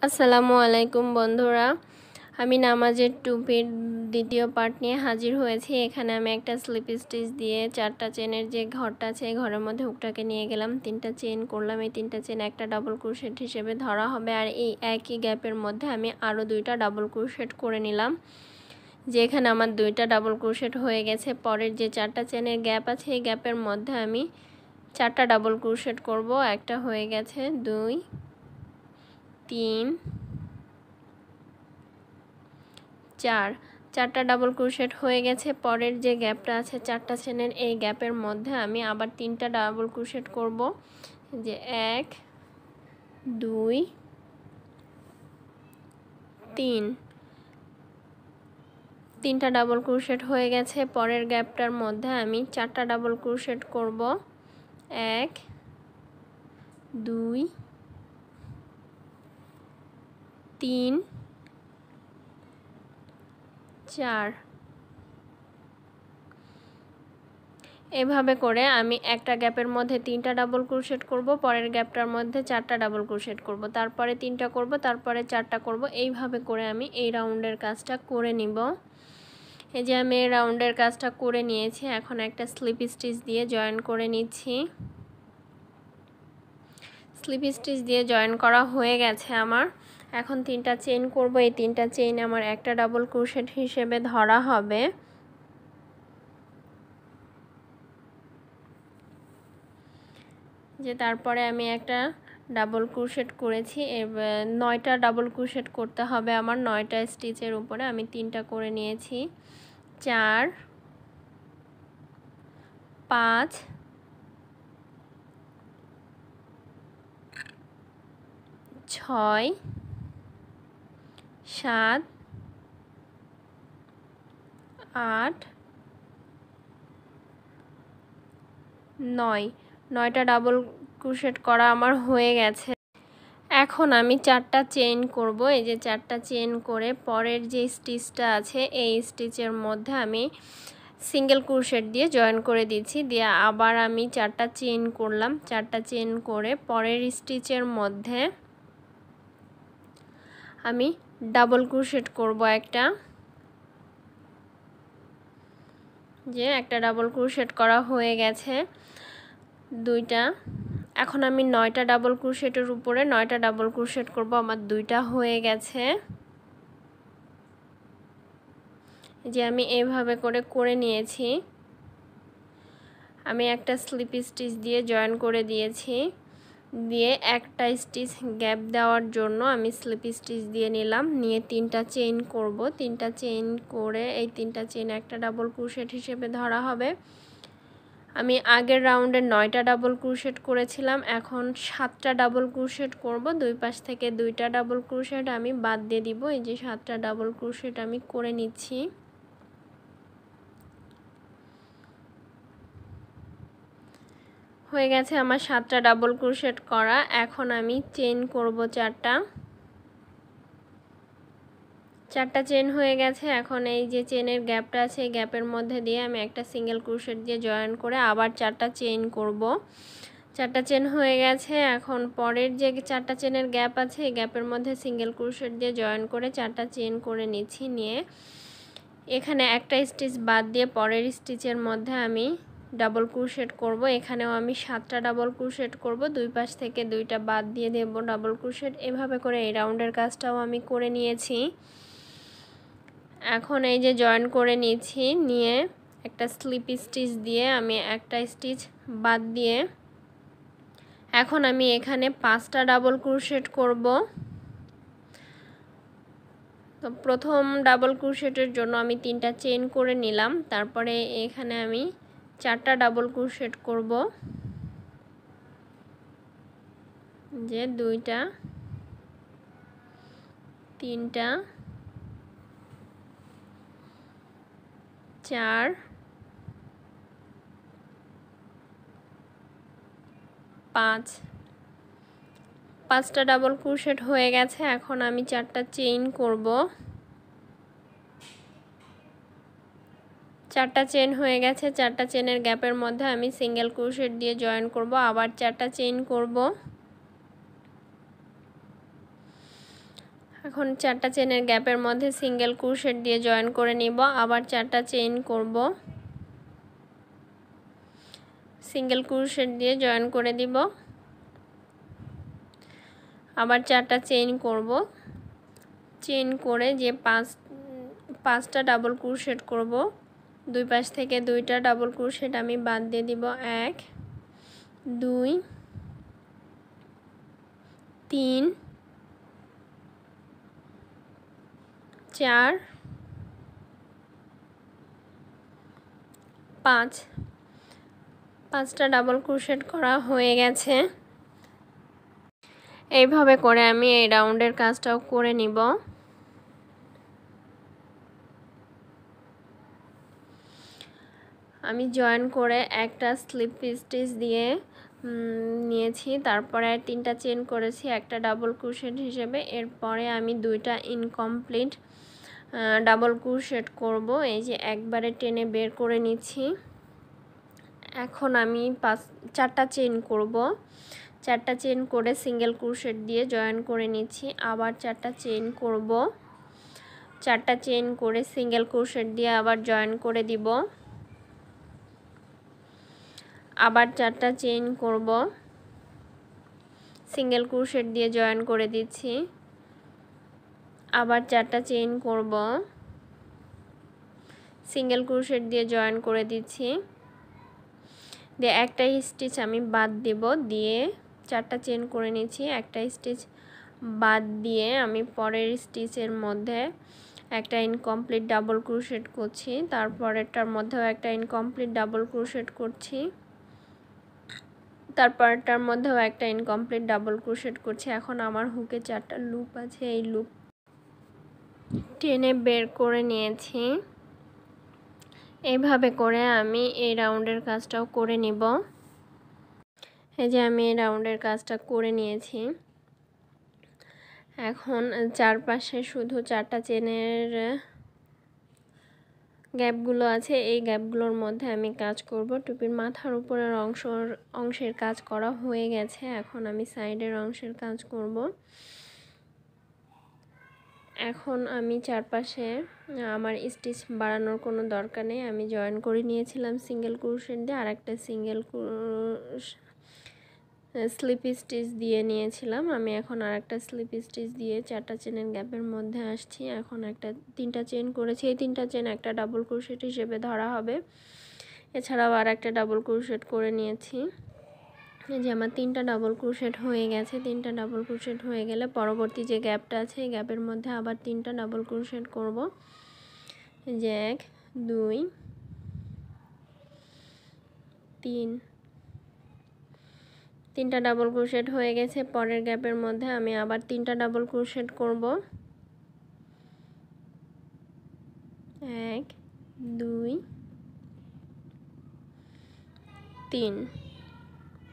আসসালামু আলাইকুম বন্ধুরা, আমি নামাজের টুপির দ্বিতীয় পার্ট নিয়ে হাজির হয়েছি। এখানে আমি একটা স্লিপ স্টিচ দিয়ে 4টা চেনের যে ঘরটা আছে এই ঘরের মধ্যে হুকটাকে নিয়ে গেলাম, 3টা চেন করলাম। এই 3টা চেন একটা ডাবল ক্রোশেট হিসেবে ধরা হবে, আর এই একই গ্যাপের মধ্যে আমি আরও 2টা ডাবল ক্রোশেট করে নিলাম। যে এখানে আমার 2টা ডাবল ক্রোশেট হয়ে গেছে। পরের যে 4টা চেনের গ্যাপ আছে এই গ্যাপের মধ্যে আমি 4টা ডাবল ক্রোশেট করব। একটা হয়ে গেছে, 2 3 4, 4টা ডাবল ক্রোশেট হয়ে গেছে। পরের যে গ্যাপটা আছে 4টা চেনের এই গ্যাপের মধ্যে আমি আবার 3টা ডাবল ক্রোশেট করব। যে 1 2 3, 3টা ডাবল ক্রোশেট হয়ে গেছে। পরের গ্যাপটার মধ্যে আমি 4টা ডাবল ক্রোশেট করব। 1 2 3 4, এভাবে করে আমি একটা গ্যাপের মধ্যে 3টা ডাবল ক্রোশেট করব, পরের গ্যাপটার মধ্যে 4টা ডাবল ক্রোশেট করব, তারপরে 3টা করব, তারপরে 4টা করব। এইভাবে করে আমি এই রাউন্ডের কাজটা করে নিব। এই যে আমি এই রাউন্ডের কাজটা করে নিয়েছি। এখন একটা স্লিপ স্টিচ দিয়ে জয়েন করে নিচ্ছি। স্লিপ স্টিচ দিয়ে জয়েন করা হয়ে গেছে আমার। এখন 3টা চেইন করব। এই 3টা চেইন আমার একটা ডাবল ক্রোশেট হিসেবে ধরা হবে। যে তারপরে আমি একটা ডাবল ক্রোশেট করেছি। 9টা ডাবল ক্রোশেট করতে হবে আমার। 9টা স্টিচের উপরে আমি 3টা করে নিয়েছি। 4 5 6 7 8 9, 9টা ডাবল ক্রোশেট করা আমার হয়ে গেছে। এখন আমি 4টা চেইন করব। এই যে 4টা চেইন করে পরের যে স্টিচটা আছে এই স্টিচের মধ্যে আমি সিঙ্গেল ক্রোশেট দিয়ে জয়েন করে দিচ্ছি। দিয়ে আবার আমি 4টা চেইন করলাম। 4টা চেইন করে পরের স্টিচের মধ্যে আমি ডাবল ক্রোশেট করব একটা। যে একটা ডাবল ক্রোশেট করা হয়ে গেছে 2টা। এখন আমি 9টা ডাবল ক্রোশেটের উপরে 9টা ডাবল ক্রোশেট করব। আমার 2টা হয়ে গেছে। যে আমি এইভাবে করে নিয়েছি। আমি একটা স্লিপ স্টিচ দিয়ে জয়েন করে দিয়েছি। দিয়ে একটা স্টিচ গ্যাপ দেওয়ার জন্য আমি স্লিপ স্টিচ দিয়ে নিলাম। নিয়ে 3টা চেইন করব। 3টা চেইন করে এই 3টা চেইন একটা ডাবল ক্রোশেট হিসেবে ধরা হবে। আমি আগের রাউন্ডে 9টা ডাবল ক্রোশেট করেছিলাম, এখন 7টা ডাবল ক্রোশেট করব। দুই পাশ থেকে 2টা ডাবল ক্রোশেট আমি বাদ দিয়ে দিব। এই যে 7টা ডাবল ক্রোশেট আমি করে নিচ্ছি। হয়ে গেছে আমার 7টা ডাবল ক্রোশেট করা। এখন আমি চেইন করব 4টা। 4টা চেইন হয়ে গেছে। এখন এই যে চেনের গ্যাপটা আছে এই গ্যাপের মধ্যে দিয়ে আমি একটা সিঙ্গেল ক্রোশেট দিয়ে জয়েন করে আবার 4টা চেইন করব। 4টা চেন হয়ে গেছে। এখন পরের যে 4টা চেনের গ্যাপ আছে এই গ্যাপের মধ্যে সিঙ্গেল ক্রোশেট দিয়ে জয়েন করে 4টা চেন করে নিচ্ছি। নিয়ে এখানে একটা স্টিচ বাদ দিয়ে পরের স্টিচের মধ্যে আমি ডাবল ক্রোশেট করব। এখানেও আমি 7টা ডাবল ক্রোশেট করব। দুই পাশ থেকে 2টা বাদ দিয়ে দেব ডাবল ক্রোশেট। এভাবে করে এই রাউন্ডের কাজটাও আমি করে নিয়েছি। এখন এই যে জয়েন করে নিয়েছি, নিয়ে একটা স্লিপ স্টিচ দিয়ে আমি একটা স্টিচ বাদ দিয়ে এখন আমি এখানে 5টা ডাবল ক্রোশেট করব। তো প্রথম ডাবল ক্রোশেটের জন্য আমি 3টা চেইন করে নিলাম। তারপরে এখানে আমি 4টা ডাবল ক্রোশেট করব। যে 2টা 3টা 4 5, 5টা ডাবল ক্রোশেট হয়ে গেছে। এখন আমি 4টা চেইন করব। 4টা চেইন হয়ে গেছে। 4টা চেনের গ্যাপের মধ্যে আমি সিঙ্গেল ক্রোশেট দিয়ে জয়েন করব। আবার 4টা চেইন করব। এখন 4টা চেনের গ্যাপের মধ্যে সিঙ্গেল ক্রোশেট দিয়ে জয়েন করে নিব। আবার 4টা চেইন করব, সিঙ্গেল ক্রোশেট দিয়ে জয়েন করে দিব। আবার 4টা চেইন করব, চেইন করে যে পাঁচটা ডাবল ক্রোশেট করব, দুই পাশ থেকে 2টা ডাবল ক্রোশেট আমি বাদ দিয়ে দিব। 1 2 3 4 5, 5টা ডাবল ক্রোশেট করা হয়ে গেছে। এইভাবে করে আমি এই রাউন্ডের কাজটাও করে নিব। আমি জয়েন করে একটা স্লিপ স্টিচ দিয়ে নিয়েছি, তারপরে 3টা চেন করেছি একটা ডাবল ক্রোশেট হিসেবে। এরপরে আমি 2টা ইনকমপ্লিট ডাবল ক্রোশেট করব। এই যে একবারে টেনে বের করে নিচ্ছি। এখন আমি 4টা চেন করব, 4টা চেন করে সিঙ্গেল ক্রোশেট দিয়ে জয়েন করে নিচ্ছি। আবার 4টা চেন করব, 4টা চেন করে সিঙ্গেল ক্রোশেট দিয়ে আবার জয়েন করে দিব। আবার 4টা চেইন করব, সিঙ্গেল ক্রোশেট দিয়ে জয়েন করে দিচ্ছি। আবার 4টা চেইন করব, সিঙ্গেল ক্রোশেট দিয়ে জয়েন করে দিচ্ছি। দিয়ে একটা স্টিচ আমি বাদ দেব, দিয়ে 4টা চেইন করে নিচ্ছি। একটা স্টিচ বাদ দিয়ে আমি পরের স্টিচের মধ্যে একটা ইনকমপ্লিট ডাবল ক্রোশেট করছি, তারপরেরটার মধ্যেও একটা ইনকমপ্লিট ডাবল ক্রোশেট করছি, তারপরটার মধ্যেও একটা ইনকমপ্লিট ডাবল ক্রোশেট করছি। এখন আমার হুকে 4টা লুপ আছে, এই লুপ টেনে বের করে নিয়েছি। এইভাবে করে আমি এই রাউন্ডের কাজটাও করে নিব। এই যে আমি এই রাউন্ডের কাজটা করে নিয়েছি। এখন চারপাশে শুধু 4টা চেনের গ্যাপগুলো আছে, এই গ্যাপগুলোর মধ্যে আমি কাজ করব। টুপির মাথার উপরের অংশের কাজ করা হয়ে গেছে, এখন আমি সাইডের অংশের কাজ করব। এখন আমি চারপাশে আমার স্টিচ বাড়ানোর কোনো দরকার নেই, আমি জয়েন করে নিয়েছিলাম সিঙ্গেল ক্রোশেট দিয়ে, আর একটা সিঙ্গেল স্লিপ স্টিচ দিয়ে নিয়েছিলাম। আমি এখন আর একটা স্লিপ স্টিচ দিয়ে 4টা চেনের গ্যাপের মধ্যে আসছি। এখন 3টা চেন করেছি, এই 3টা চেন একটা ডাবল ক্রোশেট হিসেবে ধরা হবে। এছাড়াও আর একটা ডাবল ক্রোশেট করে নিয়েছি। এই যে আমার 3টা ডাবল ক্রোশেট হয়ে গেছে। 3টা ডাবল ক্রোশেট হয়ে গেলে পরবর্তী যে গ্যাপটা আছে এই গ্যাপের মধ্যে আবার 3টা ডাবল ক্রোশেট করব। এই যে 1 2 3, 3টা ডাবল ক্রোশেট হয়ে গেছে। পরের গ্যাপের মধ্যে আমি আবার 3টা ডাবল ক্রোশেট করব। 1 2 3,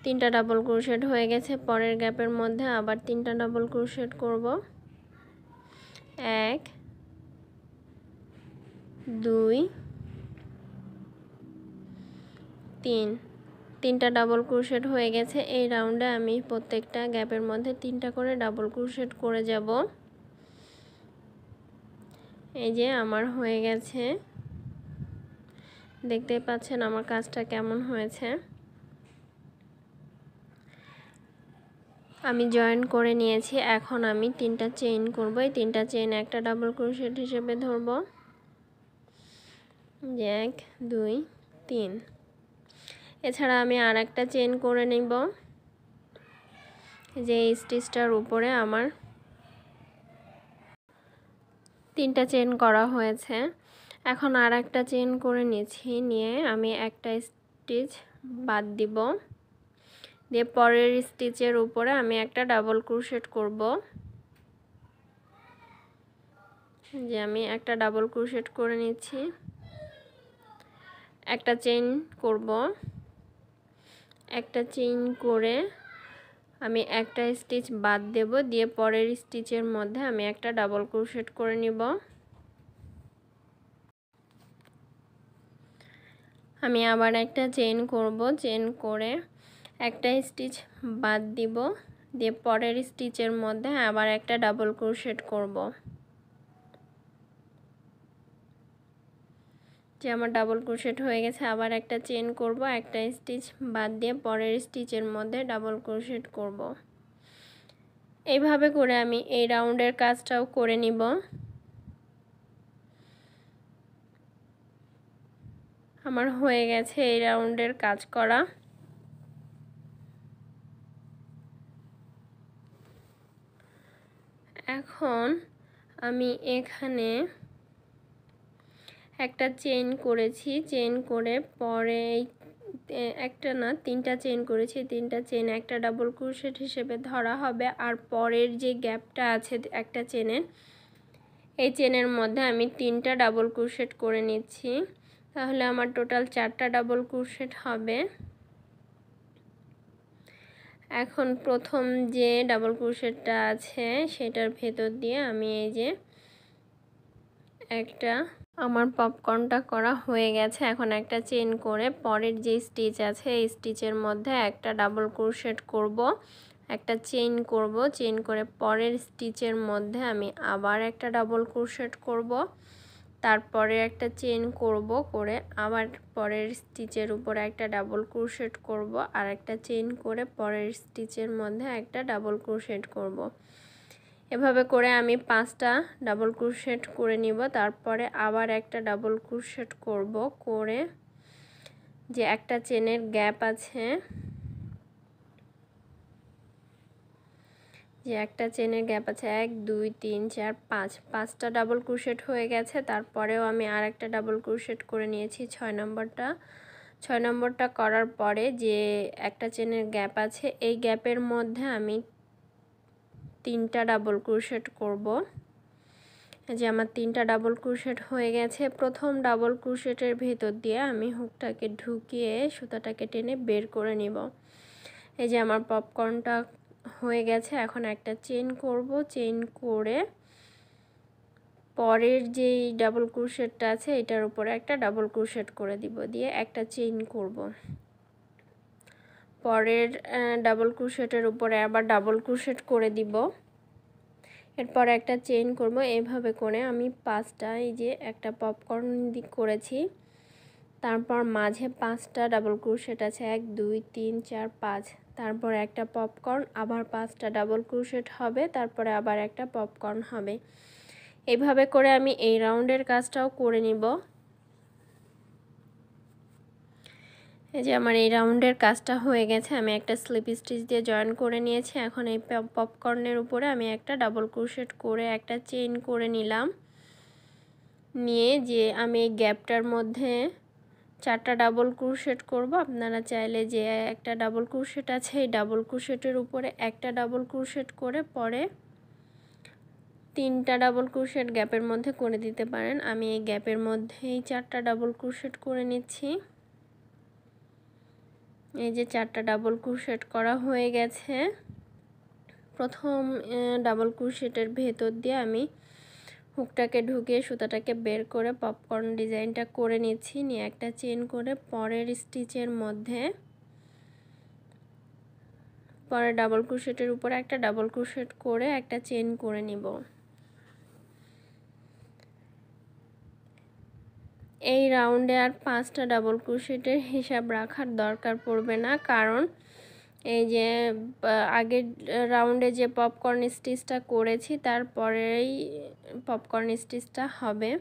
3টা ডাবল ক্রোশেট হয়ে গেছে। পরের গ্যাপের মধ্যে আবার 3টা ডাবল ক্রোশেট করব। 1 2 3, 3টা ডাবল ক্রোশেট হয়ে গেছে। এই রাউন্ডে আমি প্রত্যেকটা গ্যাপের মধ্যে 3টা করে ডাবল ক্রোশেট করে যাব। এই যে আমার হয়ে গেছে, দেখতে পাচ্ছেন আমার কাজটা কেমন হয়েছে। আমি জয়েন করে নিয়েছি। এখন আমি 3টা চেইন করব, এই 3টা চেইন একটা ডাবল ক্রোশেট হিসেবে ধরব। 1 2 3, এছাড়া আমি আর একটা চেইন করে নিব। যে স্টিচটার উপরে আমার 3টা চেইন করা হয়েছে। এখন আর একটা চেইন করে নিয়েছি, নিয়ে আমি একটা স্টিচ বাদ দিব, দিয়ে পরের স্টিচের উপরে আমি একটা ডাবল ক্রোশেট করব। যে আমি একটা ডাবল ক্রোশেট করে নিচ্ছি, একটা চেইন করব, একটা চেইন করে আমি একটা স্টিচ বাদ দেব, দিয়ে পরের স্টিচের মধ্যে আমি একটা ডাবল ক্রোশেট করে নিব। আমি আবার একটা চেইন করব, চেইন করে একটা স্টিচ বাদ দিব, দিয়ে পরের স্টিচের মধ্যে আবার একটা ডাবল ক্রোশেট করব। যে আমার ডাবল ক্রোশেট হয়ে গেছে, আবার একটা চেন করব, একটা স্টিচ বাদ দিয়ে পরের স্টিচের মধ্যে ডাবল ক্রোশেট করব। এইভাবে করে আমি এই রাউন্ডের কাজটাও করে নিব। আমার হয়ে গেছে এই রাউন্ডের কাজ করা। এখন আমি এখানে একটা চেইন করেছি, চেইন করে পরে একটা না তিনটা চেইন করেছি, তিনটা চেইন একটা ডাবল ক্রোশেট হিসেবে ধরা হবে। আর পরের যে গ্যাপটা আছে একটা চেনের, এই চেনের মধ্যে আমি তিনটা ডাবল ক্রোশেট করে নিচ্ছি, তাহলে আমার টোটাল 4টা ডাবল ক্রোশেট হবে। এখন প্রথম যে ডাবল ক্রোশেটটা আছে সেটার ভেতর দিয়ে আমি এই যে একটা, আমার পপকর্নটা করা হয়ে গেছে। এখন একটা চেন করে পরের যে স্টিচ আছে এই স্টিচের মধ্যে একটা ডাবল ক্রোশেট করব, একটা চেইন করব, চেইন করে পরের স্টিচের মধ্যে আমি আবার একটা ডাবল ক্রোশেট করব, তারপরে একটা চেইন করব, করে আবার পরের স্টিচের উপরে একটা ডাবল ক্রোশেট করব, আর একটা চেইন করে পরের স্টিচের মধ্যে একটা ডাবল ক্রোশেট করব। এভাবে করে আমি 5টা ডাবল ক্রোশেট করে নিব। তারপরে আবার একটা ডাবল ক্রোশেট করব, করে যে একটা চেনের গ্যাপ আছে, যে একটা চেনের গ্যাপ আছে 1 2 3 4 5, 5টা ডাবল ক্রোশেট হয়ে গেছে। তারপরেও আমি আর একটা ডাবল ক্রোশেট করে নিয়েছি 6 নম্বরটা করার পরে যে একটা চেনের গ্যাপ আছে এই গ্যাপের মধ্যে আমি 3টা ডাবল ক্রোশেট করব। যে আমার 3টা ডাবল ক্রোশেট হয়ে গেছে। প্রথম ডাবল ক্রোশেটের ভেতর দিয়ে আমি হুকটাকে ঢুকিয়ে সুতাটাকে টেনে বের করে নিব। এই যে আমার পপকর্নটা হয়ে গেছে। এখন একটা চেইন করব, চেইন করে পরের যেই ডাবল ক্রোশেটটা আছে এটার উপরে একটা ডাবল ক্রোশেট করে দিব, দিয়ে একটা চেইন করব। পরের ডাবল ক্রোশেটের উপরে আবার ডাবল ক্রোশেট করে দিব, এরপর একটা চেইন করব। এইভাবে করে আমি 5টা, এই যে একটা পপকর্ন করেছি, তারপর মাঝে 5টা ডাবল ক্রোশেট আছে 1 2 3 4 5, তারপর একটা পপকর্ন, আবার 5টা ডাবল ক্রোশেট হবে, তারপরে আবার একটা পপকর্ন হবে। এইভাবে করে আমি এই রাউন্ডের কাজটাও করে নিব। এই যে আমার এই রাউন্ডের কাজটা হয়ে গেছে। আমি একটা স্লিপ স্টিচ দিয়ে জয়েন করে নিয়েছি। এখন এই পপকর্নের উপরে আমি একটা ডাবল ক্রোশেট করে একটা চেইন করে নিলাম, নিয়ে যে আমি এই গ্যাপটার মধ্যে 4টা ডাবল ক্রোশেট করব। আপনারা চাইলে যে একটা ডাবল ক্রোশেট আছে এই ডাবল ক্রোশেটের উপরে একটা ডাবল ক্রোশেট করে পরে 3টা ডাবল ক্রোশেট গ্যাপের মধ্যে করে দিতে পারেন। আমি এই গ্যাপের মধ্যেই 4টা ডাবল ক্রোশেট করে নিচ্ছি। এই যে 4টা ডাবল ক্রোশেট করা হয়ে গেছে। প্রথম ডাবল ক্রোশেটের ভেতর দিয়ে আমি হুকটাকে ঢুকিয়ে সুতাটাকে বের করে পপকর্ন ডিজাইনটা করে নিচ্ছি, নিয়ে একটা চেইন করে পরের স্টিচের মধ্যে পরের ডাবল ক্রোশেটের উপরে একটা ডাবল ক্রোশেট করে একটা চেইন করে নিব। এই রাউন্ডে আর 5টা ডাবল ক্রোশেটের হিসাব রাখার দরকার পড়বে না, কারণ এই যে আগের রাউন্ডে যে পপকর্ন স্টিচটা করেছি তারপরেই পপকর্ন স্টিচটা হবে।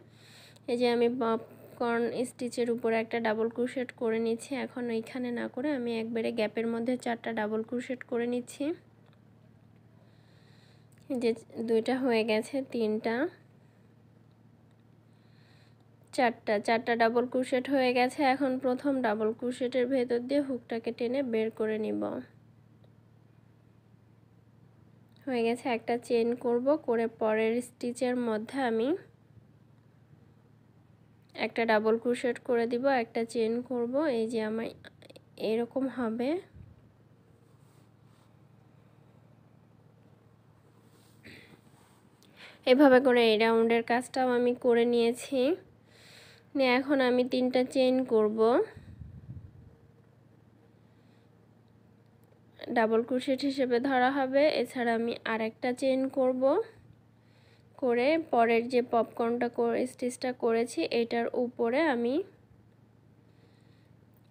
এই যে আমি পপকর্ন স্টিচের উপরে একটা ডাবল ক্রোশেট করে নিচ্ছি। এখন এইখানে না করে আমি একবারে গ্যাপের মধ্যে 4টা ডাবল ক্রোশেট করে নিচ্ছি। এই যে 2টা হয়ে গেছে, 3টা, 4টা ডাবল ক্রোশেট হয়ে গেছে। এখন প্রথম ডাবল ক্রোশেটের ভেতর দিয়ে হুকটাকে টেনে বের করে নিব। হয়ে গেছে। একটা চেইন করব, করে পরের স্টিচের মধ্যে আমি একটা ডাবল ক্রোশেট করে দিব, একটা চেইন করব। এই যে আমার এরকম হবে। এভাবে করে এই রাউন্ডের কাজটাও আমি করে নিয়েছি। এখন আমি 3টা চেইন করব, ডাবল ক্রোশেট হিসেবে ধরা হবে। এছাড়া আমি আরেকটা চেইন করব, করে পরের যে পপকর্নটা স্টিচটা করেছি এটার উপরে আমি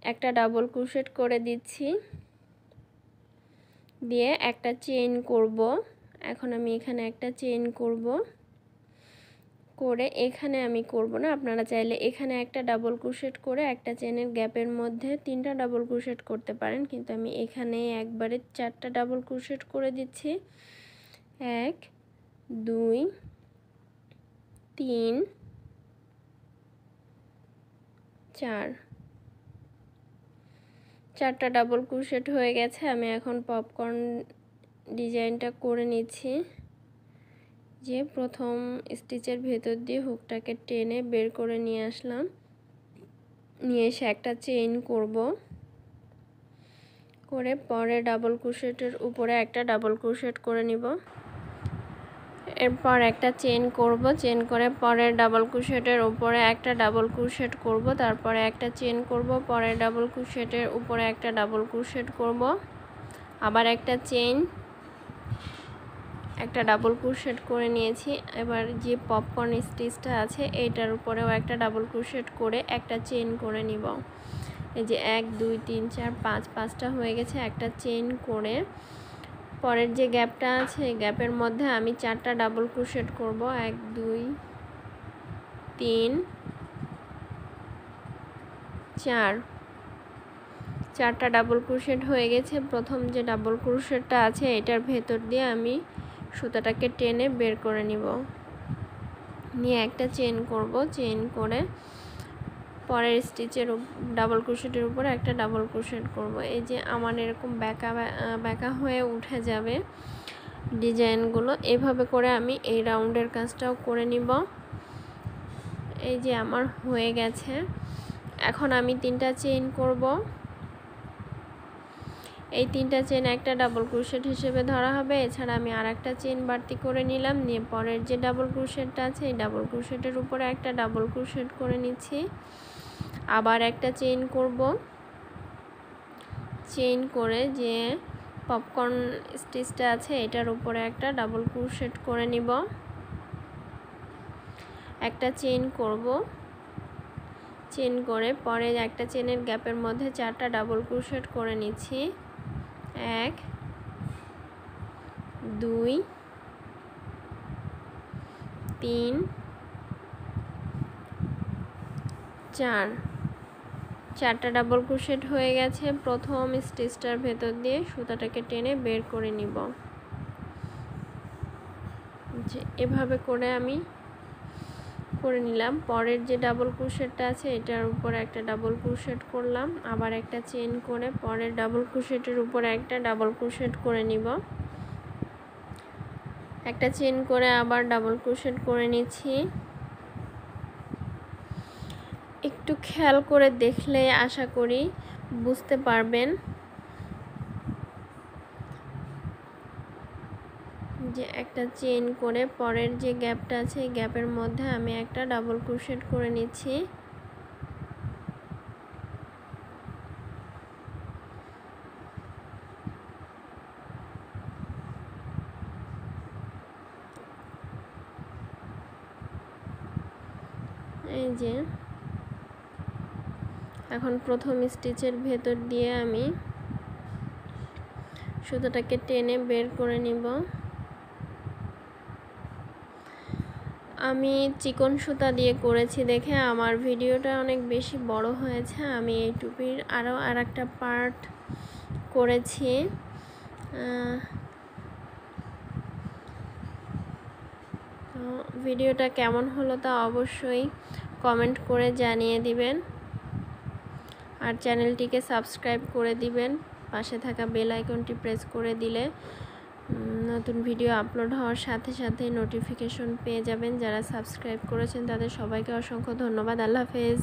একটা ডাবল ক্রোশেট করে দিচ্ছি, দিয়ে একটা চেইন করব। এখন আমি এখানে একটা চেইন করব, করে এখানে আমি করব না, আপনারা চাইলে এখানে একটা ডাবল ক্রোশেট করে একটা চেইনের গ্যাপের মধ্যে 3টা ডাবল ক্রোশেট করতে পারেন, কিন্তু আমি এখানে একবারে 4টা ডাবল ক্রোশেট করে দিচ্ছি। 1 2 3 4, 4টা ডাবল ক্রোশেট হয়ে গেছে। আমি এখন পপকর্ন ডিজাইনটা করে নিচ্ছি। যে প্রথম স্টিচের ভেতর দিয়ে হুকটাকে টেনে বের করে নিয়ে আসলাম, নিয়ে এসে একটা চেইন করব, করে পরে ডাবল ক্রোশেটের উপরে একটা ডাবল ক্রোশেট করে নিব। এরপর একটা চেইন করব, চেইন করে পরের ডাবল ক্রোশেটের উপরে একটা ডাবল ক্রোশেট করব, তারপরে একটা চেইন করব, পরের ডাবল ক্রোশেটের উপরে একটা ডাবল ক্রোশেট করব, আবার একটা চেইন, একটা ডাবল ক্রোশেট করে নিয়েছি। এবার যে পপকর্ন স্টিচটা আছে এইটার উপরেও একটা ডাবল ক্রোশেট করে একটা চেইন করে নিব। এই যে 1 2 3 4 5, 5টা হয়ে গেছে। একটা চেইন করে পরের যে গ্যাপটা আছে এই গ্যাপের মধ্যে আমি 4টা ডাবল ক্রোশেট করব। 1 2 3 4, 4টা ডাবল ক্রোশেট হয়ে গেছে। প্রথম যে ডাবল ক্রোশেটটা আছে এটার ভেতর দিয়ে আমি সুতাটাকে টেনে বের করে নিব, নিয়ে একটা চেইন করব, চেইন করে পরের স্টিচের ডাবল ক্রোশেটের উপরে একটা ডাবল ক্রোশেট করব। এই যে আমার এরকম বেঁকা হয়ে উঠে যাবে ডিজাইনগুলো, এভাবে করে আমি এই রাউন্ডের কাজটাও করে নিব। এই যে আমার হয়ে গেছে। এখন আমি 3টা চেইন করব। এই 3টা চেইন একটা ডাবল ক্রোশেট হিসেবে ধরা হবে। এছাড়া আমি আরেকটা চেইন বাড়তি করে নিলাম, নিয়ে পরের যে ডাবল ক্রোশেটটা আছে এই ডাবল ক্রোশেটের উপরে একটা ডাবল ক্রোশেট করে নিচ্ছি, আবার একটা চেইন করব, চেইন করে যে পপকর্ন স্টিচটা আছে এটার উপরে একটা ডাবল ক্রোশেট করে নিব, একটা চেইন করব, চেইন করে পরে একটা চেইনের গ্যাপের মধ্যে 4টা ডাবল ক্রোশেট করে নিচ্ছি। 1 2 3 4, 4টা ডাবল ক্রোশেট হয়ে গেছে। প্রথম স্টিচটার ভেতর দিয়ে সুতাটাকে টেনে বের করে নিব। যে এভাবে করে আমি করে নিলাম। পরের যে ডাবল ক্রোশেটটা আছে এটার উপরে একটা ডাবল ক্রোশেট করলাম, আবার একটা চেইন করে পরের ডাবল ক্রোশেটের উপরে একটা ডাবল ক্রোশেট করে নিব, একটা চেইন করে আবার ডাবল ক্রোশেট করে নিচ্ছি। একটু খেয়াল করে দেখলে আশা করি বুঝতে পারবেন যে একটা চেইন করে পরের যে গ্যাপটা আছে এই গ্যাপের মধ্যে আমি একটা ডাবল ক্রোশেট করে নিচ্ছি। এই যে এখন প্রথম স্টিচের ভেতর দিয়ে আমি সুতাটাকে টেনে বের করে নিব। আমি চিকন সুতা দিয়ে করেছি দেখে আমার ভিডিওটা অনেক বেশি বড় হয়েছে। আমি এই টুপির আরও আরেকটা পার্ট করেছি। তো ভিডিওটা কেমন হলো তা অবশ্যই কমেন্ট করে জানিয়ে দিবেন, আর চ্যানেলটিকে সাবস্ক্রাইব করে দিবেন। পাশে থাকা বেল আইকনটি প্রেস করে দিলে নতুন ভিডিও আপলোড হওয়ার সাথে সাথে নোটিফিকেশন পেয়ে যাবেন। যারা সাবস্ক্রাইব করেছেন তাদের সবাইকে অসংখ্য ধন্যবাদ। আল্লাহ হাফেজ।